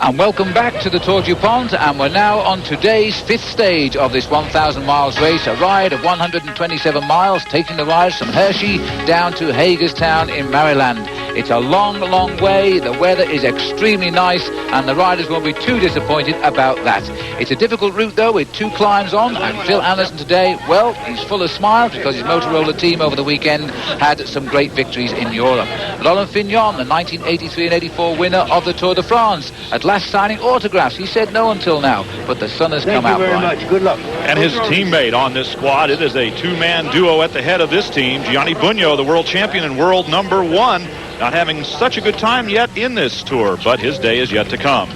And welcome back to the Tour du Pont, and we're now on today's fifth stage of this 1,000 miles race, a ride of 127 miles, taking the riders from Hershey down to Hagerstown in Maryland. It's a long, long way. The weather is extremely nice, and the riders won't be too disappointed about that. It's a difficult route, though, with two climbs on, and Phil Anderson today, well, he's full of smiles because his Motorola team over the weekend had some great victories in Europe. Laurent Fignon, the 1983 and 84 winner of the Tour de France, at last signing autographs. He said no until now, but the sun has come out. Thank you very much. Good luck. And his teammate on this squad, it is a two-man duo at the head of this team. Gianni Bugno, the world champion and world number one, not having such a good time yet in this tour, but his day is yet to come.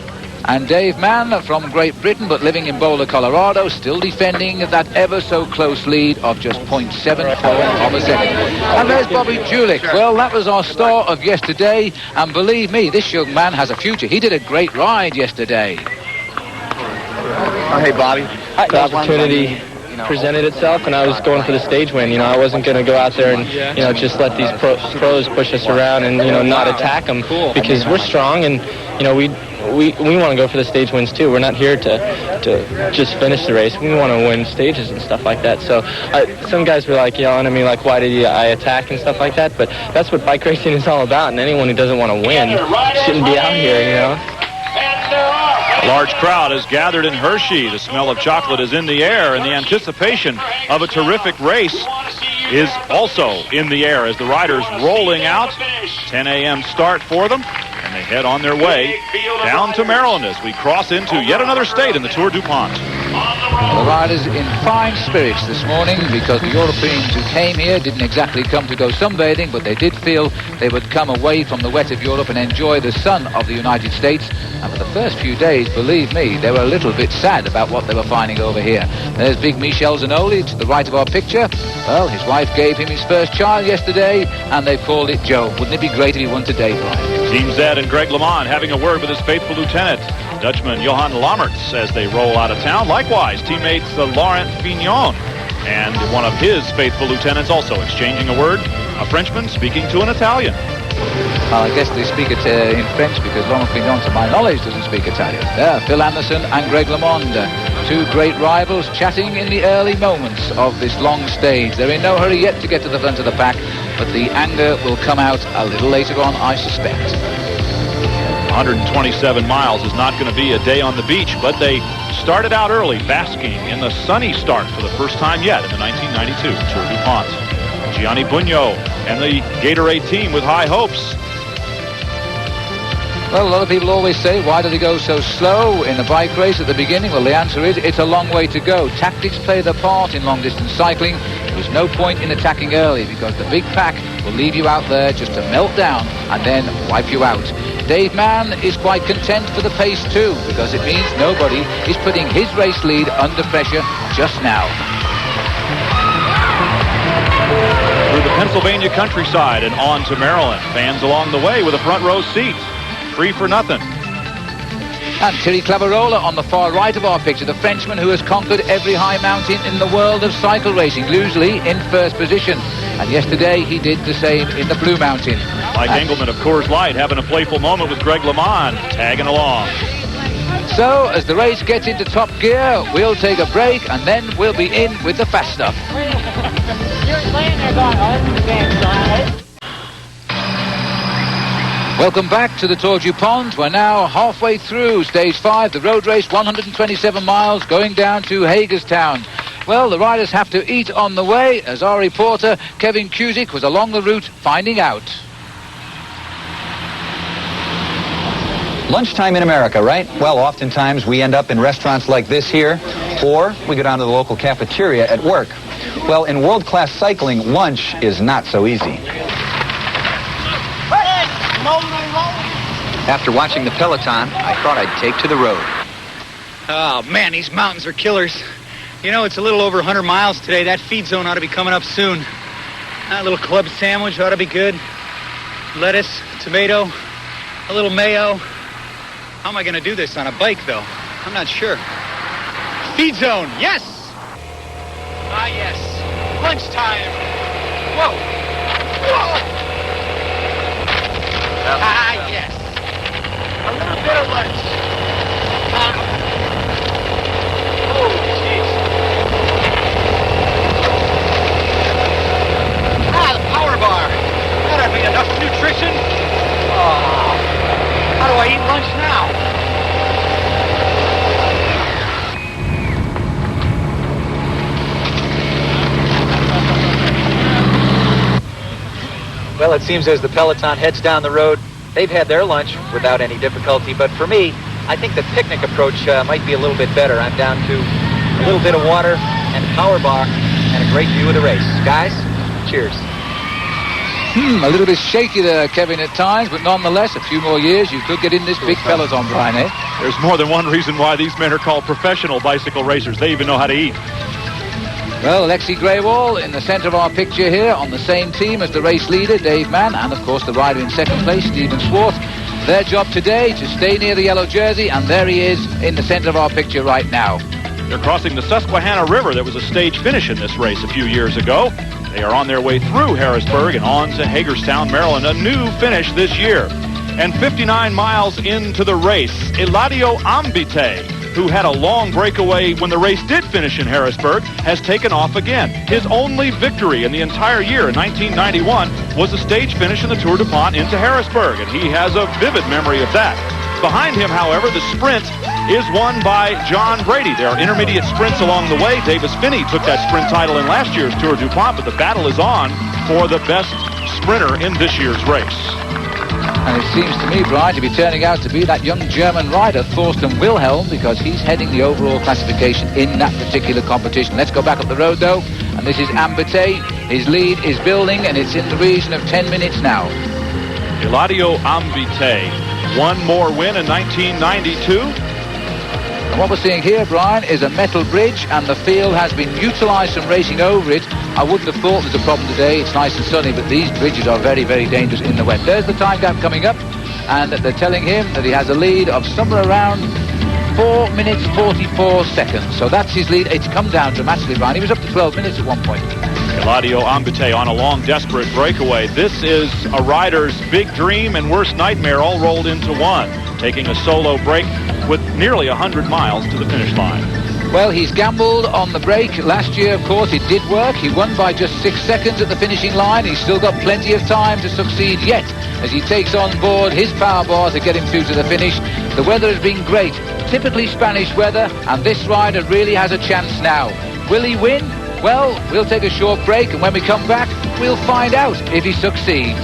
And Dave Mann from Great Britain, but living in Boulder, Colorado, still defending that ever so close lead of just 0.74 of a second. And there's Bobby Julich. Well, that was our star of yesterday, and believe me, this young man has a future. He did a great ride yesterday. Oh, hey, Bobby. The opportunity presented itself, and I was going for the stage win. I wasn't going to go out there and just let these pros push us around and not attack them, because we're strong, and we want to go for the stage wins too. We're not here to just finish the race. We want to win stages and stuff like that. So some guys were like yelling at me like, why did I attack and stuff like that, but that's what bike racing is all about, and anyone who doesn't want to win shouldn't be out here. A large crowd has gathered in Hershey. The smell of chocolate is in the air, and the anticipation of a terrific race is also in the air as the riders rolling out. 10 a.m. start for them, and they head on their way down to Maryland as we cross into yet another state in the Tour du Pont. The riders in fine spirits this morning because the Europeans who came here didn't exactly come to go sunbathing, but they did feel they would come away from the wet of Europe and enjoy the sun of the United States. And for the first few days, believe me, they were a little bit sad about what they were finding over here. There's big Michel Zanoli to the right of our picture. Well, his wife gave him his first child yesterday, and they've called it Joe. Wouldn't it be great if he won today, Brian? Team Z and Greg LeMond having a word with his faithful lieutenant, Dutchman Johan Lammerts, as they roll out of town. Likewise, teammates Laurent Fignon and one of his faithful lieutenants also exchanging a word, a Frenchman speaking to an Italian. I guess they speak it in French because Laurent Fignon, to my knowledge, doesn't speak Italian. There, Phil Anderson and Greg LeMond, two great rivals chatting in the early moments of this long stage. They're in no hurry yet to get to the front of the pack, but the anger will come out a little later on, I suspect. 127 miles is not going to be a day on the beach, but they started out early, basking in the sunny start for the first time yet in the 1992 Tour du Pont. Gianni Bugno and the Gatorade team with high hopes. Well, a lot of people always say, why do they go so slow in the bike race at the beginning? Well, the answer is, it's a long way to go. Tactics play their part in long-distance cycling. There's no point in attacking early because the big pack will leave you out there just to melt down and then wipe you out. Dave Mann is quite content for the pace too, because it means nobody is putting his race lead under pressure just now. Through the Pennsylvania countryside and on to Maryland. Fans along the way with a front row seat. Free for nothing. And Thierry Claverola on the far right of our picture, the Frenchman who has conquered every high mountain in the world of cycle racing, usually in first position. And yesterday he did the same in the Blue Mountain. Mike Engelman of Coors Light having a playful moment with Greg LeMond, tagging along. So as the race gets into top gear, we'll take a break and then we'll be in with the fast stuff. You're laying there going, oh, this is the game, son. Welcome back to the Tour du Pont. We're now halfway through stage 5, the road race, 127 miles, going down to Hagerstown. Well, the riders have to eat on the way, as our reporter, Kevin Cusick, was along the route finding out. Lunchtime in America, right? Well, oftentimes we end up in restaurants like this here, or we go down to the local cafeteria at work. Well, in world-class cycling, lunch is not so easy. After watching the peloton, I thought I'd take to the road. Oh, man, these mountains are killers. It's a little over 100 miles today. That feed zone ought to be coming up soon. That little club sandwich ought to be good. Lettuce, tomato, a little mayo. How am I going to do this on a bike, though? I'm not sure. Feed zone, yes! Ah, yes. Lunchtime. Whoa. Whoa. Ah, yes. A little bit of lunch. Well, it seems as the peloton heads down the road, they've had their lunch without any difficulty. But for me, I think the picnic approach might be a little bit better. I'm down to a little bit of water and a power bar and a great view of the race. Guys, cheers. A little bit shaky there, Kevin, at times, but nonetheless, a few more years, you could get in this big peloton, Brian, eh? There's more than one reason why these men are called professional bicycle racers. They even know how to eat. Well, Alexi Greywall in the centre of our picture here on the same team as the race leader, Dave Mann, and of course the rider in second place, Stephen Swartz. Their job today to stay near the yellow jersey, and there he is in the centre of our picture right now. They're crossing the Susquehanna River. There was a stage finish in this race a few years ago. They are on their way through Harrisburg and on to Hagerstown, Maryland, a new finish this year. And 59 miles into the race, Eladio Ambite, who had a long breakaway when the race did finish in Harrisburg, has taken off again. His only victory in the entire year in 1991 was a stage finish in the Tour DuPont into Harrisburg, and he has a vivid memory of that. Behind him, however, the sprint is won by John Brady. There are intermediate sprints along the way. Davis Finney took that sprint title in last year's Tour DuPont, but the battle is on for the best sprinter in this year's race. And it seems to me, Brian, to be turning out to be that young German rider, Thorsten Wilhelm, because he's heading the overall classification in that particular competition. Let's go back up the road, though, and this is Ambite. His lead is building, and it's in the region of 10 minutes now. Eladio Ambite, one more win in 1992. And what we're seeing here, Brian, is a metal bridge, and the field has been utilised from racing over it. I wouldn't have thought there's a problem today. It's nice and sunny, but these bridges are very, very dangerous in the wet. There's the time gap coming up, and they're telling him that he has a lead of somewhere around 4 minutes 44 seconds. So that's his lead. It's come down dramatically, Brian. He was up to 12 minutes at one point. Eladio Ambite on a long, desperate breakaway. This is a rider's big dream and worst nightmare all rolled into one, taking a solo break with nearly 100 miles to the finish line. Well, he's gambled on the break. Last year, of course, it did work. He won by just 6 seconds at the finishing line. He's still got plenty of time to succeed yet as he takes on board his power bar to get him through to the finish. The weather has been great, typically Spanish weather, and this rider really has a chance now. Will he win? Well, we'll take a short break, and when we come back, we'll find out if he succeeds.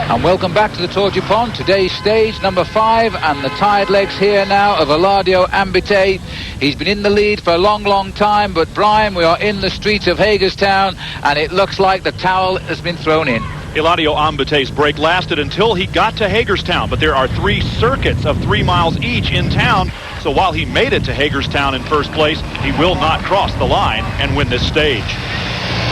And welcome back to the Tour DuPont, today's stage number 5, and the tired legs here now of Eladio Ambite. He's been in the lead for a long, long time, but Brian, we are in the streets of Hagerstown, and it looks like the towel has been thrown in. Eladio Ambite's break lasted until he got to Hagerstown, but there are 3 circuits of 3 miles each in town, so while he made it to Hagerstown in first place, he will not cross the line and win this stage.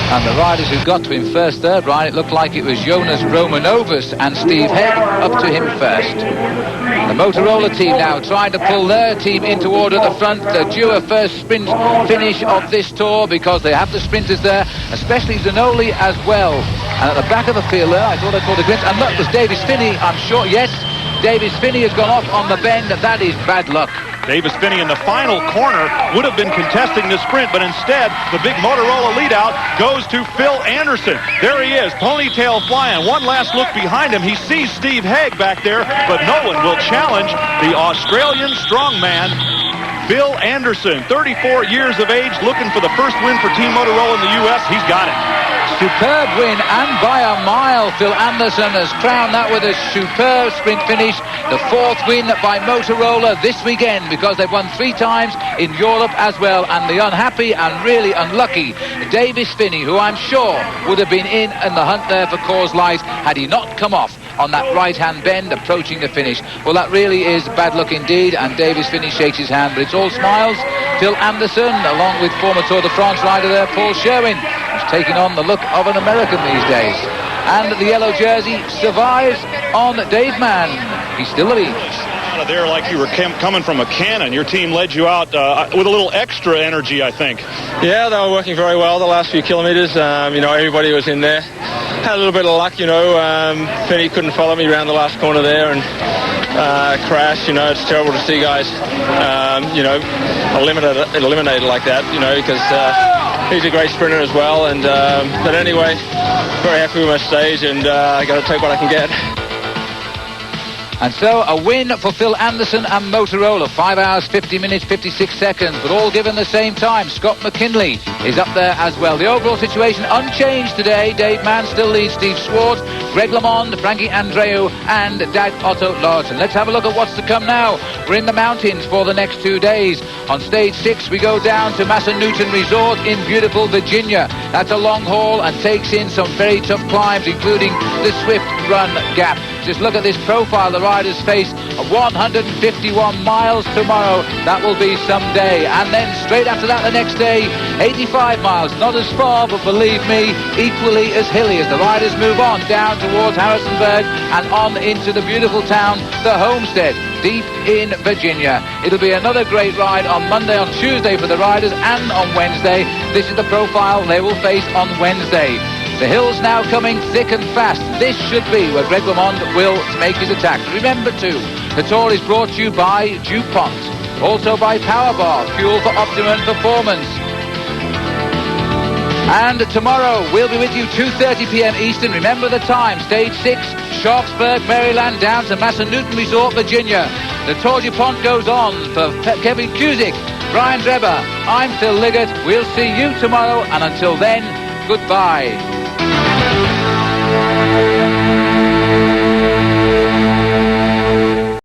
And the riders who got to him first there, Brian, it looked like it was Jonas Romanovas and Steve Hegg up to him first. The Motorola team now trying to pull their team into order at the front. They're due a first sprint finish of this tour because they have the sprinters there, especially Zanoli as well. And at the back of the field there, I thought I caught a glimpse. And look, there's Davis Finney, I'm sure. Yes, Davis Finney has gone off on the bend. That is bad luck. Davis Finney in the final corner would have been contesting the sprint, but instead the big Motorola leadout goes to Phil Anderson. There he is, ponytail flying. One last look behind him. He sees Steve Hegg back there, but no one will challenge the Australian strongman, Phil Anderson. 34 years of age, looking for the first win for Team Motorola in the U.S. He's got it. Superb win, and by a mile. Phil Anderson has crowned that with a superb sprint finish. The 4th win by Motorola this weekend, because they've won 3 times in Europe as well. And the unhappy and really unlucky Davis Finney, who I'm sure would have been in the hunt there for Coors Light had he not come off on that right-hand bend approaching the finish. Well, that really is bad luck indeed, and Davis Finney shakes his hand, but it's all smiles. Phil Anderson, along with former Tour de France rider there, Paul Sherwin, who's taking on the look of an American these days. And the yellow jersey survives on Dave Mann. He's still the lead. Out of there like you were coming from a cannon. Your team led you out with a little extra energy, I think. Yeah, they were working very well the last few kilometers. Everybody was in there. Had a little bit of luck, Finney couldn't follow me around the last corner there and crashed. It's terrible to see guys, eliminated like that, because he's a great sprinter as well. And but anyway, very happy with my stage, and I got to take what I can get. And so a win for Phil Anderson and Motorola. 5 hours, 50 minutes, 56 seconds, but all given the same time. Scott McKinley is up there as well. The overall situation unchanged today. Dave Mann still leads Steve Schwartz, Greg LeMond, Frankie Andreu and Dag Otto Larsen. Let's have a look at what's to come now. We're in the mountains for the next 2 days. On stage 6 we go down to Massanutten Resort in beautiful Virginia. That's a long haul and takes in some very tough climbs, including the Swift Run Gap. Just look at this profile the riders face. 151 miles tomorrow. That will be some day. And then straight after that the next day, 85 miles. Not as far, but believe me, equally as hilly as the riders move on down towards Harrisonburg and on into the beautiful town, the Homestead, deep in Virginia. It'll be another great ride on Monday, on Tuesday for the riders, and on Wednesday. This is the profile they will face on Wednesday. The hills now coming thick and fast. This should be where Greg LeMond will make his attack. Remember too, the tour is brought to you by DuPont, also by Powerbar, fuel for optimum performance. And tomorrow we'll be with you 2:30 p.m. Eastern. Remember the time, stage 6, Sharpsburg, Maryland, down to Massanutten Resort, Virginia. The Tour DuPont goes on. For Kevin Cusick, Brian Drebber, I'm Phil Liggett. We'll see you tomorrow, and until then, goodbye.